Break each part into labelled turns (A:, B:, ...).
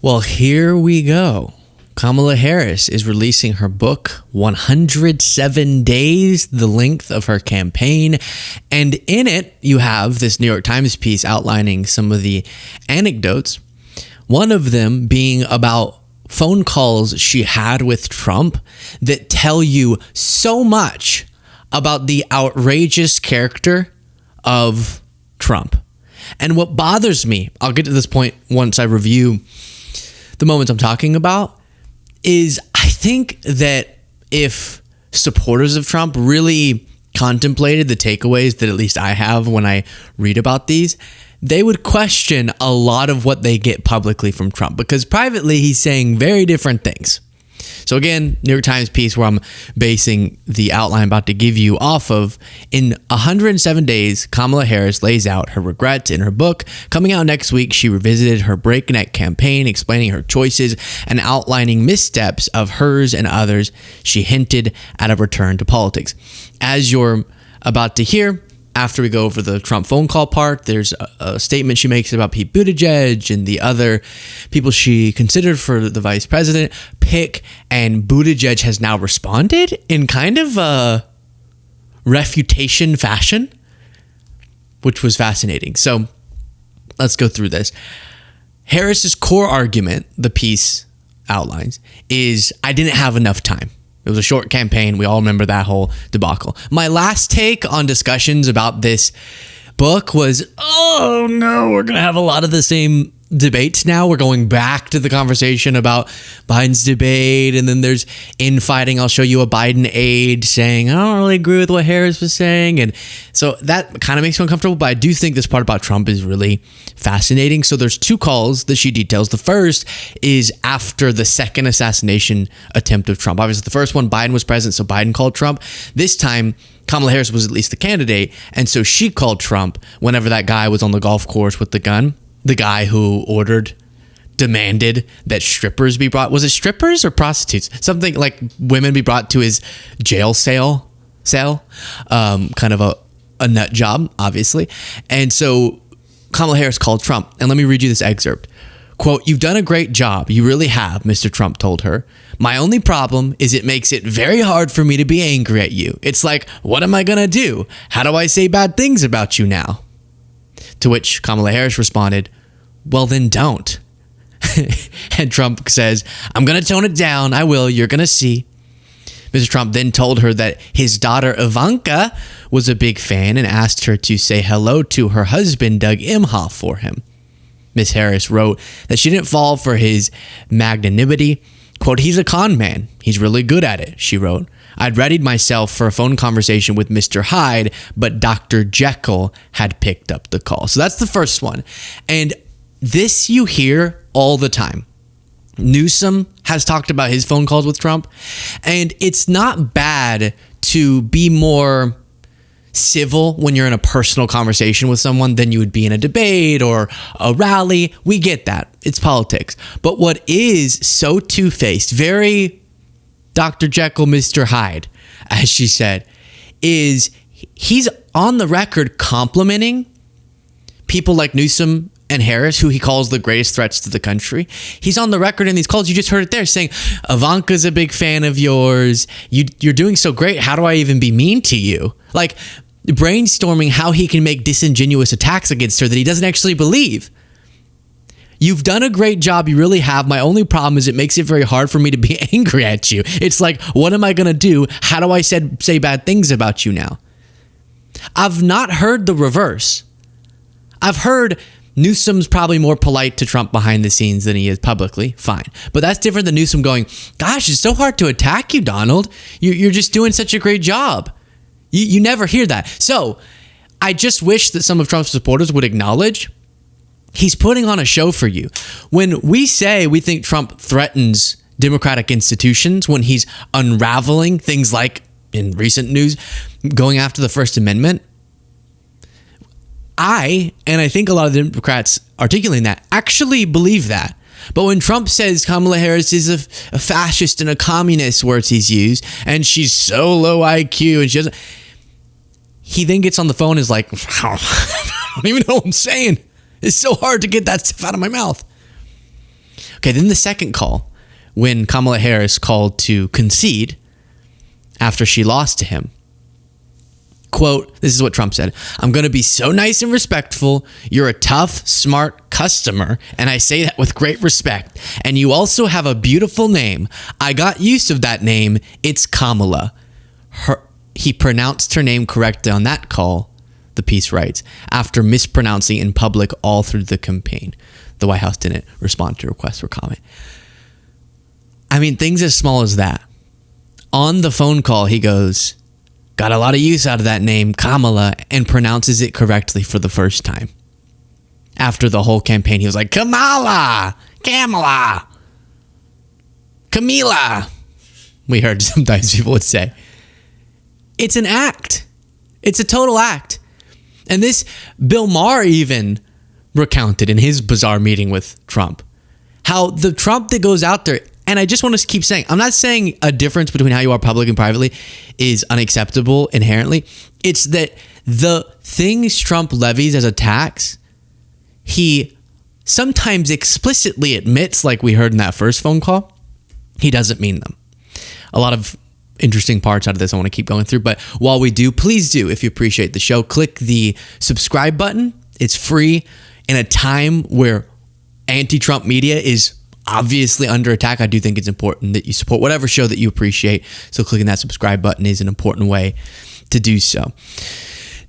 A: Well, here we go. Kamala Harris is releasing her book, 107 Days, the length of her campaign. And in it, you have this New York Times piece outlining some of the anecdotes. One of them being about phone calls she had with Trump that tell you so much about the outrageous character of Trump. And what bothers me, I'll get to this point once I review the moments I'm talking about, is I think that if supporters of Trump really contemplated the takeaways that at least I have when I read about these, they would question a lot of what they get publicly from Trump, because privately he's saying very different things. So again, New York Times piece where I'm basing the outline I'm about to give you off of. In 107 days, Kamala Harris lays out her regrets in her book. Coming out next week, she revisited her breakneck campaign, explaining her choices and outlining missteps of hers and others. She hinted at a return to politics. As you're about to hear, after we go over the Trump phone call part, there's a statement she makes about Pete Buttigieg and the other people she considered for the vice president pick, and Buttigieg has now responded in kind of a refutation fashion, which was fascinating. So let's go through this. Harris's core argument, the piece outlines, is I didn't have enough time. It was a short campaign. We all remember that whole debacle. My last take on discussions about this book was, oh no, we're going to have a lot of the same debates now. We're going back to the conversation about Biden's debate, and then there's infighting. I'll show you a Biden aide saying, I don't really agree with what Harris was saying. And so that kind of makes me uncomfortable, but I do think this part about Trump is really fascinating. So there's two calls that she details. The first is after the second assassination attempt of Trump. Obviously, the first one, Biden was president, so Biden called Trump. This time, Kamala Harris was at least the candidate, and so she called Trump whenever that guy was on the golf course with the gun. The guy who demanded that strippers be brought. Was it strippers or prostitutes? Something like women be brought to his jail cell. Kind of a nut job, obviously. And so Kamala Harris called Trump. And let me read you this excerpt. Quote, "You've done a great job. You really have," Mr. Trump told her. "My only problem is it makes it very hard for me to be angry at you. It's like, what am I going to do? How do I say bad things about you now?" To which Kamala Harris responded, "Well, then don't." And Trump says, "I'm going to tone it down. I will. You're going to see." Mr. Trump then told her that his daughter Ivanka was a big fan and asked her to say hello to her husband, Doug Emhoff, for him. Ms. Harris wrote that she didn't fall for his magnanimity. Quote, "He's a con man. He's really good at it," she wrote. "I'd readied myself for a phone conversation with Mr. Hyde, but Dr. Jekyll had picked up the call." So that's the first one. And this you hear all the time. Newsom has talked about his phone calls with Trump, and it's not bad to be more civil when you're in a personal conversation with someone than you would be in a debate or a rally. We get that. It's politics. But what is so two-faced, very Dr. Jekyll, Mr. Hyde, as she said, is he's on the record complimenting people like Newsom and Harris, who he calls the greatest threats to the country. He's on the record in these calls, you just heard it there, saying, Ivanka's a big fan of yours. You're doing so great. How do I even be mean to you? Like brainstorming how he can make disingenuous attacks against her that he doesn't actually believe. You've done a great job. You really have. My only problem is it makes it very hard for me to be angry at you. It's like, what am I going to do? How do I say bad things about you now? I've not heard the reverse. I've heard Newsom's probably more polite to Trump behind the scenes than he is publicly. Fine. But that's different than Newsom going, gosh, it's so hard to attack you, Donald. You're just doing such a great job. You never hear that. So I just wish that some of Trump's supporters would acknowledge he's putting on a show for you. When we say we think Trump threatens democratic institutions, when he's unraveling things like, in recent news, going after the First Amendment, I think a lot of the Democrats articulating that actually believe that. But when Trump says Kamala Harris is a fascist and a communist, words he's used, and she's so low IQ, and she doesn't, he then gets on the phone and is like, I don't even know what I'm saying. It's so hard to get that stuff out of my mouth. Okay, then the second call, when Kamala Harris called to concede after she lost to him. Quote, this is what Trump said: "I'm going to be so nice and respectful. You're a tough, smart customer, and I say that with great respect. And you also have a beautiful name. I got use of that name. It's Kamala." He pronounced her name correctly on that call, the piece writes, after mispronouncing in public all through the campaign. The White House didn't respond to requests for comment. I mean, things as small as that. On the phone call, he goes, "Got a lot of use out of that name, Kamala," and pronounces it correctly for the first time. After the whole campaign, he was like, "Kamala, Kamala, Camila." We heard sometimes people would say. It's an act. It's a total act. And this, Bill Maher even recounted in his bizarre meeting with Trump, how the Trump that goes out there, and I just want to keep saying, I'm not saying a difference between how you are public and privately is unacceptable inherently. It's that the things Trump levies as a tax, he sometimes explicitly admits, like we heard in that first phone call, he doesn't mean them. A lot of interesting parts out of this I want to keep going through. But while we do, please do, if you appreciate the show, click the subscribe button. It's free in a time where anti-Trump media is obviously under attack. I do think it's important that you support whatever show that you appreciate. So clicking that subscribe button is an important way to do so.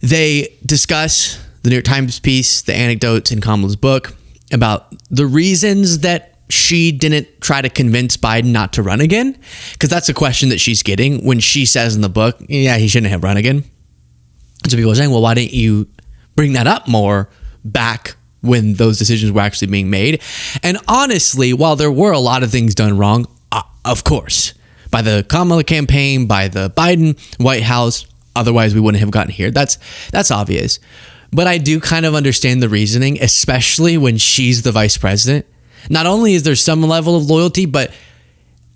A: They discuss the New York Times piece, the anecdotes in Kamala's book about the reasons that she didn't try to convince Biden not to run again, because that's a question that she's getting when she says in the book, yeah, he shouldn't have run again. And so people are saying, well, why didn't you bring that up more back when those decisions were actually being made? And honestly, while there were a lot of things done wrong, of course, by the Kamala campaign, by the Biden White House, otherwise we wouldn't have gotten here. That's obvious. But I do kind of understand the reasoning, especially when she's the vice president. Not only is there some level of loyalty, but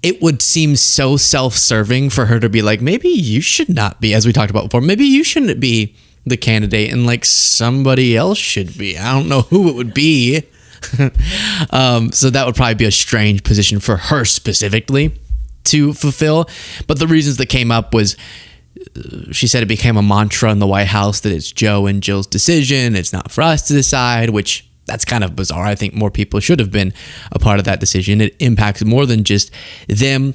A: it would seem so self-serving for her to be like, maybe you should not be, as we talked about before, maybe you shouldn't be the candidate and like somebody else should be. I don't know who it would be. So that would probably be a strange position for her specifically to fulfill. But the reasons that came up was, she said it became a mantra in the White House that it's Joe and Jill's decision. It's not for us to decide, which that's kind of bizarre. I think more people should have been a part of that decision. It impacts more than just them.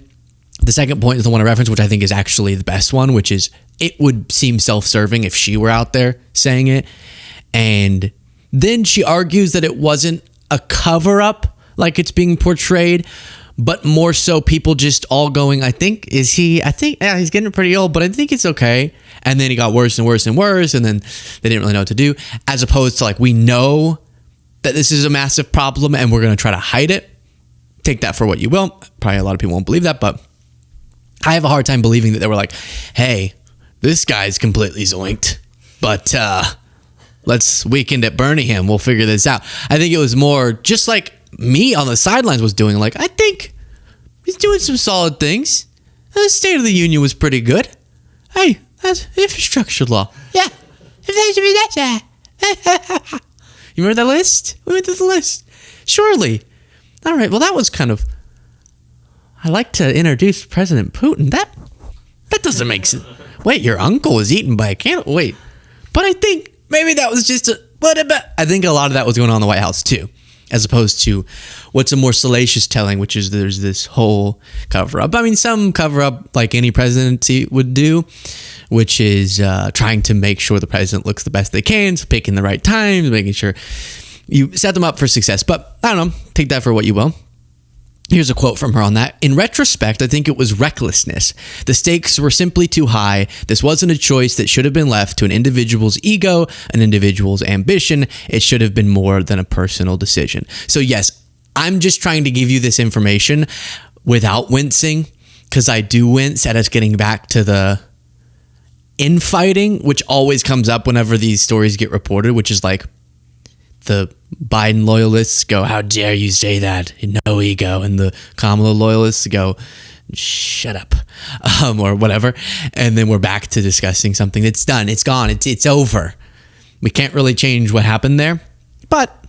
A: The second point is the one I referenced, which I think is actually the best one, which is it would seem self-serving if she were out there saying it. And then she argues that it wasn't a cover-up like it's being portrayed, but more so people just all going, yeah, he's getting pretty old, but I think it's okay. And then he got worse and worse and worse, and then they didn't really know what to do, as opposed to like, we know that this is a massive problem and we're going to try to hide it. Take that for what you will. Probably a lot of people won't believe that, but I have a hard time believing that they were like, hey, this guy's completely zoinked, but let's weekend at Bernie him. We'll figure this out. I think it was more just like me on the sidelines was doing, like, I think he's doing some solid things. The State of the Union was pretty good. Hey, that's infrastructure law. Yeah. You remember that list? We went through the list. Surely. All right. Well, that was kind of... I like to introduce President Putin. That doesn't make sense. Wait, your uncle was eaten by a camel? Wait. But I think maybe that was just a... I think a lot of that was going on in the White House, too. As opposed to what's a more salacious telling, which is there's this whole cover-up. I mean, some cover-up like any presidency would do, which is trying to make sure the president looks the best they can, so picking the right times, making sure you set them up for success. But I don't know, take that for what you will. Here's a quote from her on that. "In retrospect, I think it was recklessness. The stakes were simply too high. This wasn't a choice that should have been left to an individual's ego, an individual's ambition. It should have been more than a personal decision." So yes, I'm just trying to give you this information without wincing, because I do wince at us getting back to the infighting, which always comes up whenever these stories get reported, which is like, the Biden loyalists go, how dare you say that? No ego. And the Kamala loyalists go, shut up, or whatever. And then we're back to discussing something that's done. It's gone. It's over. We can't really change what happened there, but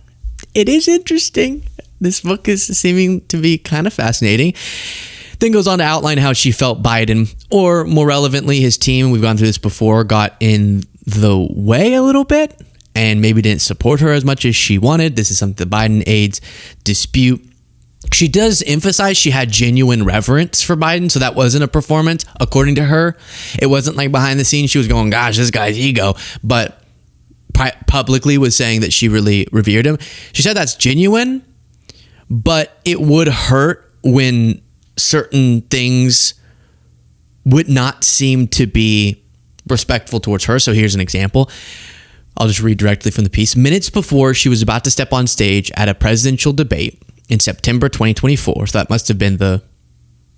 A: it is interesting. This book is seeming to be kind of fascinating. Then goes on to outline how she felt Biden, or more relevantly, his team, we've gone through this before, got in the way a little bit and maybe didn't support her as much as she wanted. This is something the Biden aides dispute. She does emphasize she had genuine reverence for Biden, so that wasn't a performance, according to her. It wasn't like behind the scenes she was going, gosh, this guy's ego, but publicly was saying that she really revered him. She said that's genuine, but it would hurt when certain things would not seem to be respectful towards her. So here's an example. I'll just read directly from the piece. Minutes before she was about to step on stage at a presidential debate in September 2024, so that must have been the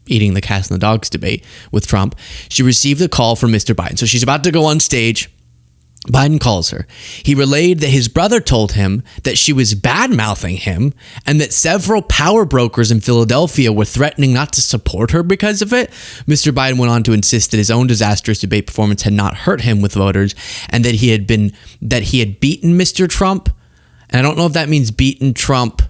A: eating the cats and the dogs debate with Trump, she received a call from Mr. Biden. So she's about to go on stage. Biden calls her. He relayed that his brother told him that she was bad-mouthing him and that several power brokers in Philadelphia were threatening not to support her because of it. Mr. Biden went on to insist that his own disastrous debate performance had not hurt him with voters and that he had beaten Mr. Trump. And I don't know if that means beaten Trump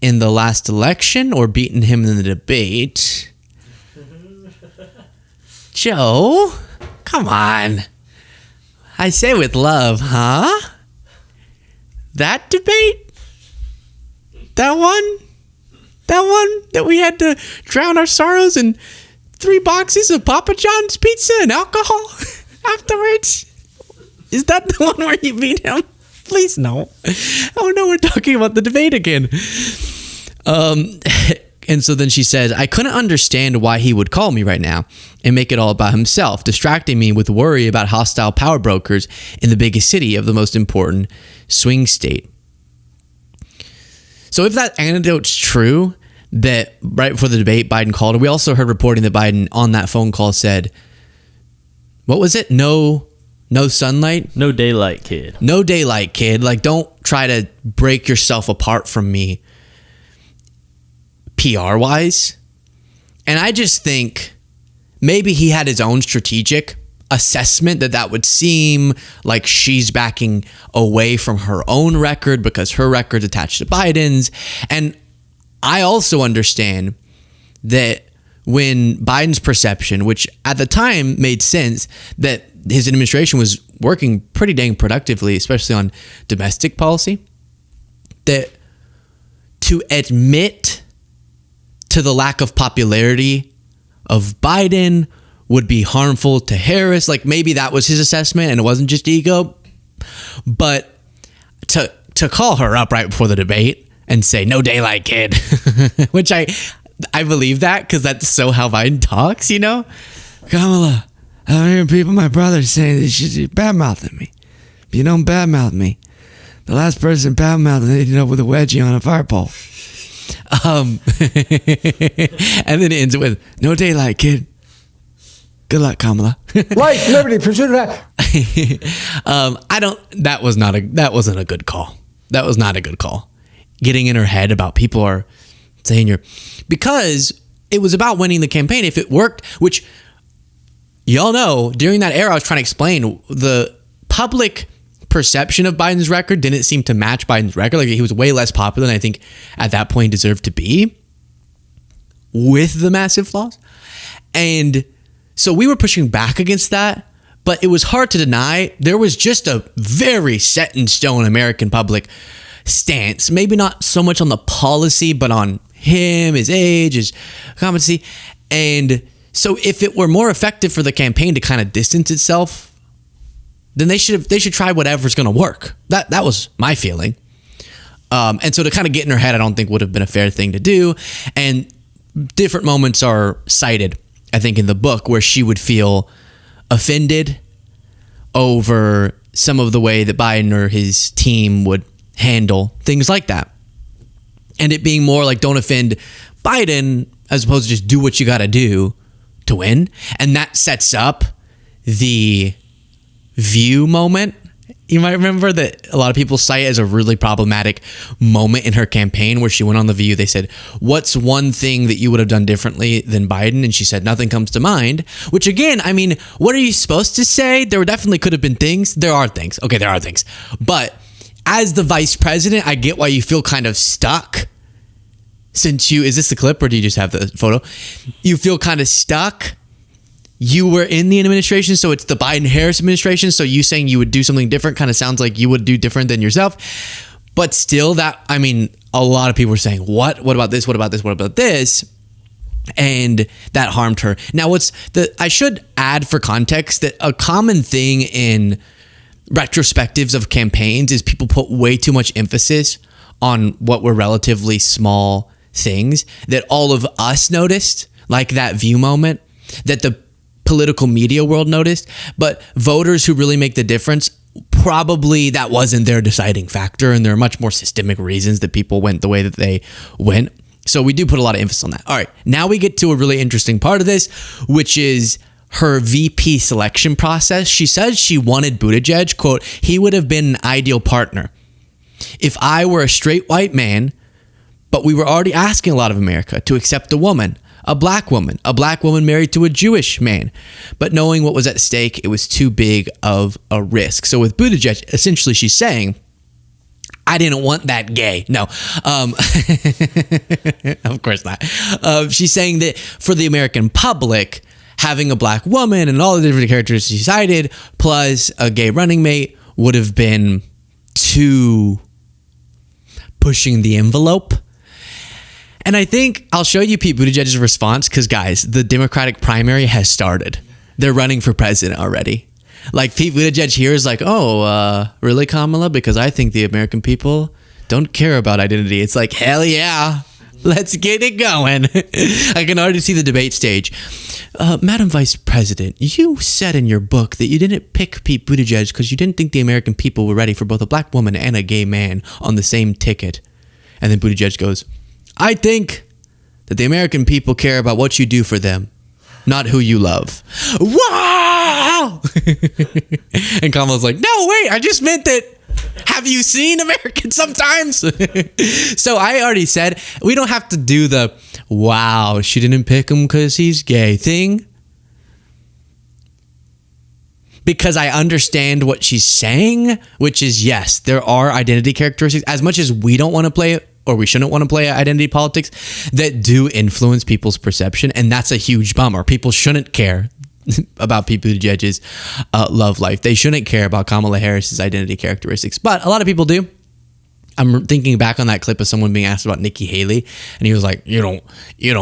A: in the last election or beaten him in the debate. Joe, come on. I say with love, huh? That debate? That one that we had to drown our sorrows in 3 boxes of Papa John's pizza and alcohol afterwards? Is that the one where you beat him? Please no. Oh no, we're talking about the debate again. And so then she says, I couldn't understand why he would call me right now and make it all about himself, distracting me with worry about hostile power brokers in the biggest city of the most important swing state. So if that anecdote's true, that right before the debate, Biden called her, we also heard reporting that Biden on that phone call said, what was it? No sunlight?
B: No daylight, kid.
A: No daylight, kid. Like, don't try to break yourself apart from me PR-wise. And I just think maybe he had his own strategic assessment that would seem like she's backing away from her own record because her record's attached to Biden's. And I also understand that when Biden's perception, which at the time made sense, that his administration was working pretty dang productively, especially on domestic policy, that to admit to the lack of popularity of Biden would be harmful to Harris. Like, maybe that was his assessment and it wasn't just ego. But to call her up right before the debate and say, no daylight, kid, which I believe that because that's so how Biden talks, you know? Kamala, I'm hearing people, my brother, saying that she's bad-mouthing me. But you don't bad-mouth me. The last person bad-mouthed ended up with a wedgie on a fire pole. And then it ends with, no daylight, kid. Good luck, Kamala.
C: Life, liberty, pursuit of that.
A: That wasn't a good call. That was not a good call. Getting in her head about people are saying because it was about winning the campaign. If it worked, which y'all know, during that era, I was trying to explain the public perception of Biden's record didn't seem to match Biden's record. Like, he was way less popular than I think at that point deserved to be with the massive flaws. And so we were pushing back against that, but it was hard to deny. There was just a very set in stone American public stance, maybe not so much on the policy, but on him, his age, his competency. And so if it were more effective for the campaign to kind of distance itself, then they should try whatever's going to work. That was my feeling. And so to kind of get in her head, I don't think would have been a fair thing to do. And different moments are cited, I think, in the book where she would feel offended over some of the way that Biden or his team would handle things like that. And it being more like, don't offend Biden, as opposed to just do what you got to do to win. And that sets up the View moment. You might remember that a lot of people cite as a really problematic moment in her campaign where she went on The View. They said, what's one thing that you would have done differently than Biden? And she said, nothing comes to mind. Which again, I mean, what are you supposed to say? There definitely could have been things. There are things. Okay, there are things. But as the vice president, I get why you feel kind of stuck. Since is this the clip or do you just have the photo? You feel kind of stuck. You were in the administration, so it's the Biden-Harris administration. So you saying you would do something different kind of sounds like you would do different than yourself. But still, a lot of people were saying, what? What about this? What about this? What about this? And that harmed her. Now, I should add for context that a common thing in retrospectives of campaigns is people put way too much emphasis on what were relatively small things that all of us noticed, like that View moment, that the political media world noticed, but voters who really make the difference, probably that wasn't their deciding factor, and there are much more systemic reasons that people went the way that they went. So we do put a lot of emphasis on that. All right, now we get to a really interesting part of this, which is her VP selection process. She says she wanted Buttigieg, quote, "He would have been an ideal partner if I were a straight white man, but we were already asking a lot of America to accept a black woman married to a Jewish man. But knowing what was at stake, it was too big of a risk." So with Buttigieg, essentially she's saying, I didn't want that gay. No, of course not. She's saying that for the American public, having a black woman and all the different characters she cited, plus a gay running mate, would have been too pushing the envelope. And I think I'll show you Pete Buttigieg's response because, guys, the Democratic primary has started. They're running for president already. Like, Pete Buttigieg here is like, really, Kamala? Because I think the American people don't care about identity. It's like, hell yeah. Let's get it going. I can already see the debate stage. Madam Vice President, you said in your book that you didn't pick Pete Buttigieg because you didn't think the American people were ready for both a black woman and a gay man on the same ticket. And then Buttigieg goes, I think that the American people care about what you do for them, not who you love. Wow! And Kamala's like, no, wait, I just meant that. Have you seen Americans sometimes? So I already said, we don't have to do the, wow, she didn't pick him because he's gay thing. Because I understand what she's saying, which is, yes, there are identity characteristics, as much as we don't want to play it, or we shouldn't want to play identity politics, that do influence people's perception. And that's a huge bummer. People shouldn't care about Pete Buttigieg's love life. They shouldn't care about Kamala Harris's identity characteristics. But a lot of people do. I'm thinking back on that clip of someone being asked about Nikki Haley, and he was like, you don't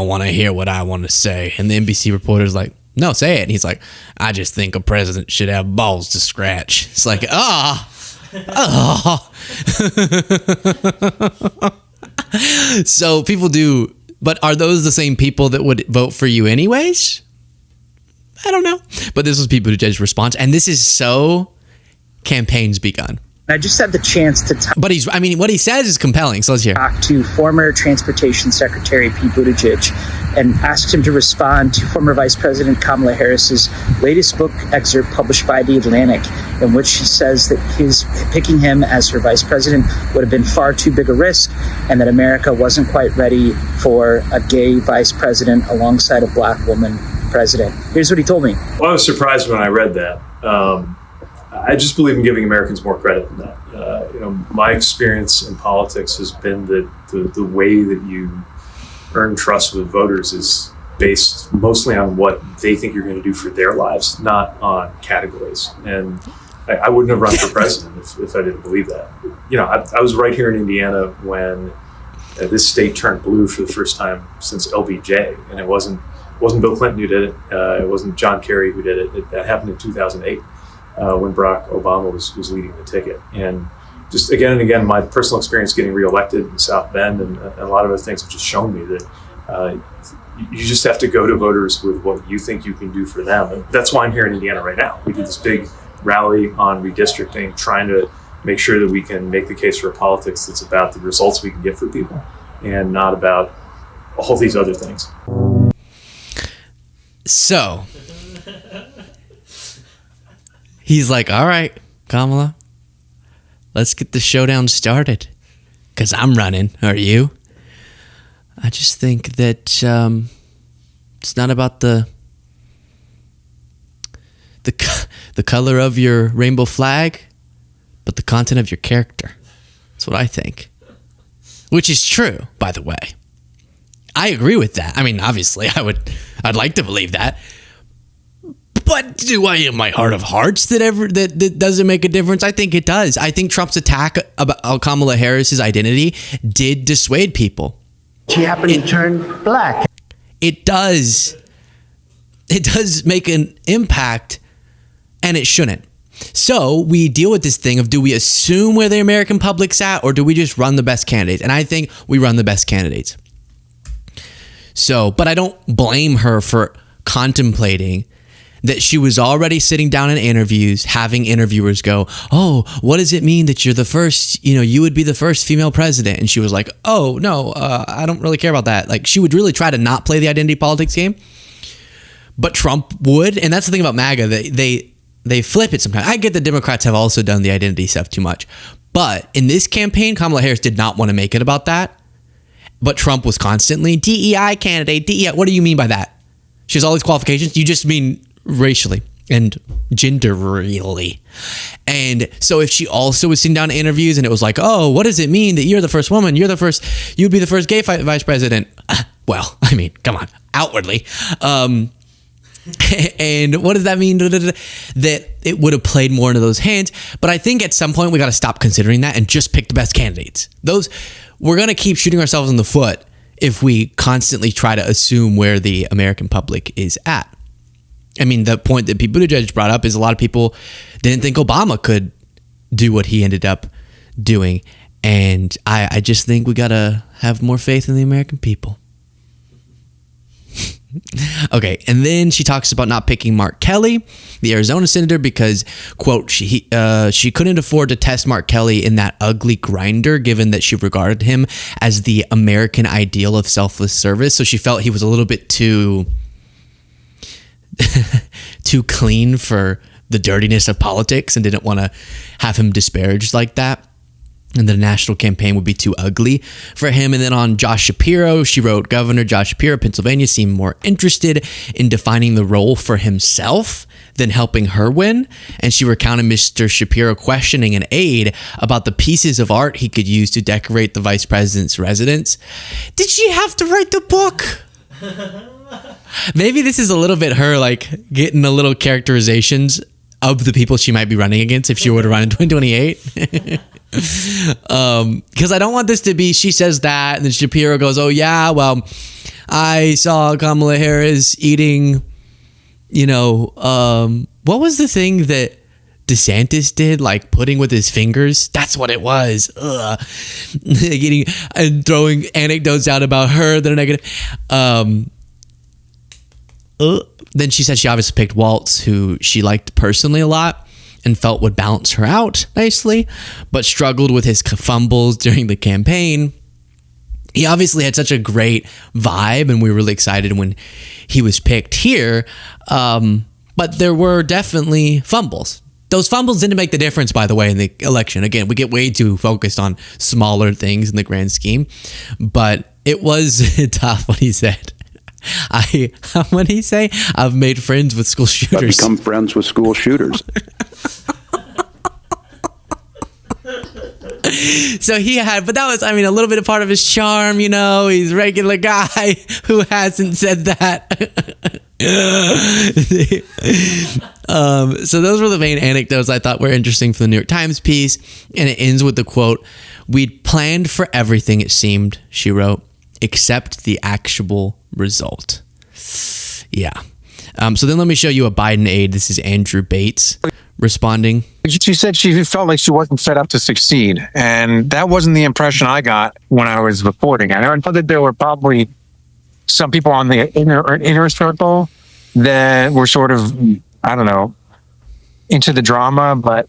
A: want to hear what I want to say. And the NBC reporter's like, no, say it. And he's like, I just think a president should have balls to scratch. It's like, So people do, but are those the same people that would vote for you anyways? I don't know. But this was Pete Buttigieg's response, and this is so campaigns begun.
B: I just had the chance to
A: but what he says is compelling, so let's hear.
B: Talk to former Transportation Secretary Pete Buttigieg and asked him to respond to former Vice President Kamala Harris's latest book excerpt published by The Atlantic, in which she says that his picking him as her vice president would have been far too big a risk, and that America wasn't quite ready for a gay vice president alongside a black woman president. Here's what he told me.
D: Well, I was surprised when I read that. I just believe in giving Americans more credit than that. My experience in politics has been that the way that you earn trust with voters is based mostly on what they think you're going to do for their lives, not on categories. And I wouldn't have run for president if I didn't believe that. I was right here in Indiana when this state turned blue for the first time since LBJ, and it wasn't Bill Clinton who did it. It wasn't John Kerry who did it. That happened in 2008 when Barack Obama was leading the ticket. And just again and again, my personal experience getting reelected in South Bend and a lot of other things have just shown me that you just have to go to voters with what you think you can do for them. And that's why I'm here in Indiana right now. We did this big rally on redistricting, trying to make sure that we can make the case for a politics that's about the results we can get for people and not about all these other things.
A: So he's like, all right, Kamala, let's get the showdown started because I'm running. Are you? I just think that it's not about the color of your rainbow flag, but the content of your character. what I think. Which is true, by the way. I agree with that. I mean, obviously, I'd like to believe that. But do I, in my heart of hearts, that doesn't make a difference? I think it does. I think Trump's attack about Kamala Harris's identity did dissuade people.
C: She happened to turn black.
A: It does. It does make an impact, and it shouldn't. So we deal with this thing of, do we assume where the American public's at, or do we just run the best candidates? And I think we run the best candidates. So, but I don't blame her for contemplating that she was already sitting down in interviews, having interviewers go, oh, what does it mean that you're the first, you would be the first female president? And she was like, oh, no, I don't really care about that. Like, she would really try to not play the identity politics game. But Trump would. And that's the thing about MAGA. They flip it sometimes. I get the Democrats have also done the identity stuff too much. But in this campaign, Kamala Harris did not want to make it about that. But Trump was constantly, DEI candidate, DEI. What do you mean by that? She has all these qualifications. You just mean racially and genderly. And so if she also was sitting down in interviews and it was like, oh, what does it mean that you're the first woman? You'd be the first gay vice president. Well, I mean, come on, outwardly. And what does that mean? That it would have played more into those hands. But I think at some point we got to stop considering that and just pick the best candidates. We're going to keep shooting ourselves in the foot if we constantly try to assume where the American public is at. I mean, the point that Pete Buttigieg brought up is a lot of people didn't think Obama could do what he ended up doing. And I just think we got to have more faith in the American people. Okay, and then she talks about not picking Mark Kelly, the Arizona senator, because, quote, she couldn't afford to test Mark Kelly in that ugly grinder, given that she regarded him as the American ideal of selfless service. So she felt he was a little bit too clean for the dirtiness of politics and didn't want to have him disparaged like that. And the national campaign would be too ugly for him. And then on Josh Shapiro, she wrote, Governor Josh Shapiro of Pennsylvania seemed more interested in defining the role for himself than helping her win. And she recounted Mr. Shapiro questioning an aide about the pieces of art he could use to decorate the vice president's residence. Did she have to write the book? Maybe this is a little bit her like getting a little characterizations of the people she might be running against if she were to run in 2028. Because I don't want this to be, she says that, and then Shapiro goes, oh yeah, well, I saw Kamala Harris eating, what was the thing that DeSantis did, like pudding with his fingers? That's what it was. Eating and throwing anecdotes out about her that are negative. Then she said she obviously picked Waltz, who she liked personally a lot and felt would balance her out nicely, but struggled with his fumbles during the campaign. He obviously had such a great vibe, and we were really excited when he was picked here. But there were definitely fumbles. Those fumbles didn't make the difference, by the way, in the election. Again, we get way too focused on smaller things in the grand scheme, but it was tough what he said. What did he say? I've made friends with school shooters.
E: I've become friends with school shooters.
A: So he had, but that was, a little bit of part of his charm, he's a regular guy who hasn't said that. So those were the main anecdotes I thought were interesting for the New York Times piece. And it ends with the quote, "We'd planned for everything, it seemed," she wrote, "except the actual result." Yeah. So then let me show you a Biden aide. This is Andrew Bates responding.
F: She said she felt like she wasn't set up to succeed. And that wasn't the impression I got when I was reporting. I thought that there were probably some people on the inner circle that were sort of, into the drama. But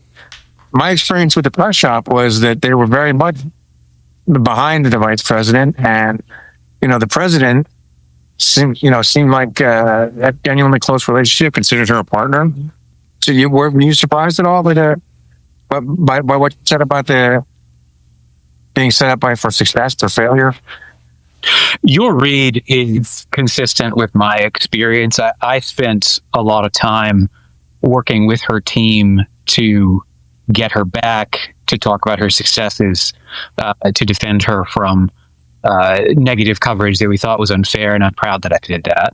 F: my experience with the press shop was that they were very much behind the vice president. And, the president seemed like a genuinely close relationship, considered her a partner. So were you surprised at all by what you said about the being set up for success or failure?
G: Your read is consistent with my experience. I spent a lot of time working with her team to get her back to talk about her successes, to defend her from negative coverage that we thought was unfair, and I'm proud that I did that.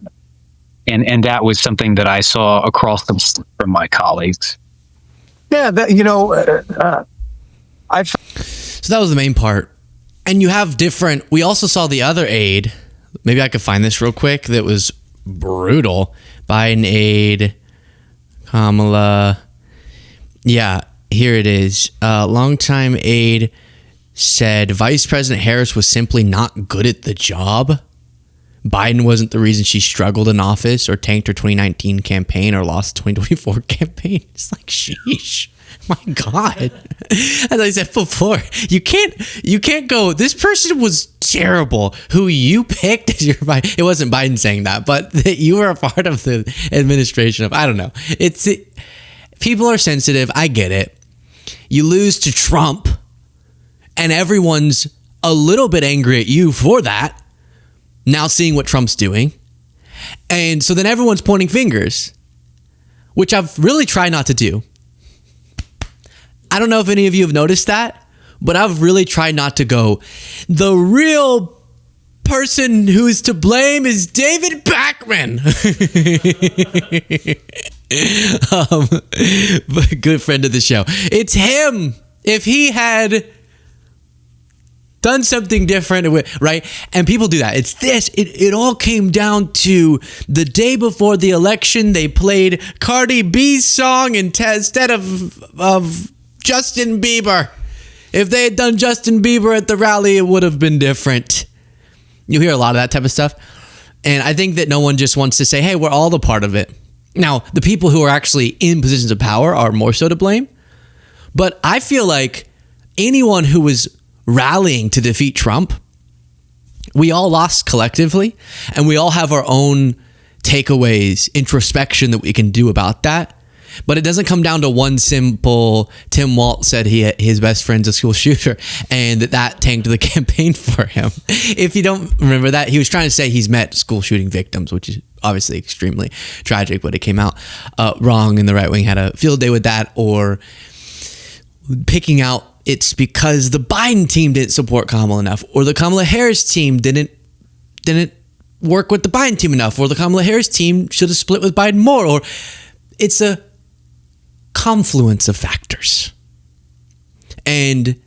G: And that was something that I saw across the board from my colleagues.
F: Yeah, that,
A: So that was the main part. And you have different, we also saw the other aide. Maybe I could find this real quick. That was brutal. Biden aide, Kamala. Yeah, here it is. Longtime aide said Vice President Harris was simply not good at the job. Biden wasn't the reason she struggled in office or tanked her 2019 campaign or lost the 2024 campaign. It's like, sheesh. My God. As I said before, you can't go, this person was terrible who you picked as your Biden. It wasn't Biden saying that, but that you were a part of the administration of, I don't know. People are sensitive. I get it. You lose to Trump and everyone's a little bit angry at you for that. Now seeing what Trump's doing. And so then everyone's pointing fingers, which I've really tried not to do. I don't know if any of you have noticed that, but I've really tried not to go, the real person who's to blame is David Backman. But good friend of the show. It's him. If he had done something different, right? And people do that. It's this. It all came down to the day before the election. They played Cardi B's song instead of Justin Bieber. If they had done Justin Bieber at the rally, it would have been different. You hear a lot of that type of stuff. And I think that no one just wants to say, hey, we're all a part of it. Now, the people who are actually in positions of power are more so to blame. But I feel like anyone who was rallying to defeat Trump, we all lost collectively, and we all have our own takeaways, introspection that we can do about that. But it doesn't come down to one simple, Tim Walz said his best friend's a school shooter, and that tanked the campaign for him. If you don't remember that, he was trying to say he's met school shooting victims, which is obviously extremely tragic, but it came out wrong, and the right wing had a field day with that, or picking out it's because the Biden team didn't support Kamala enough, or the Kamala Harris team didn't work with the Biden team enough, or the Kamala Harris team should have split with Biden more, or it's a confluence of factors. And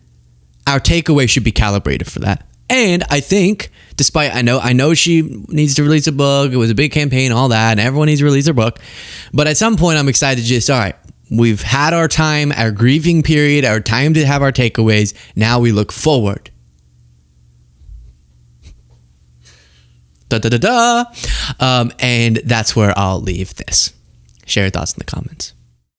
A: our takeaway should be calibrated for that. And I think, despite I know she needs to release a book, it was a big campaign, all that, and everyone needs to release their book. But at some point, I'm excited to just, all right, we've had our time, our grieving period, our time to have our takeaways. Now we look forward. And that's where I'll leave this. Share your thoughts in the comments.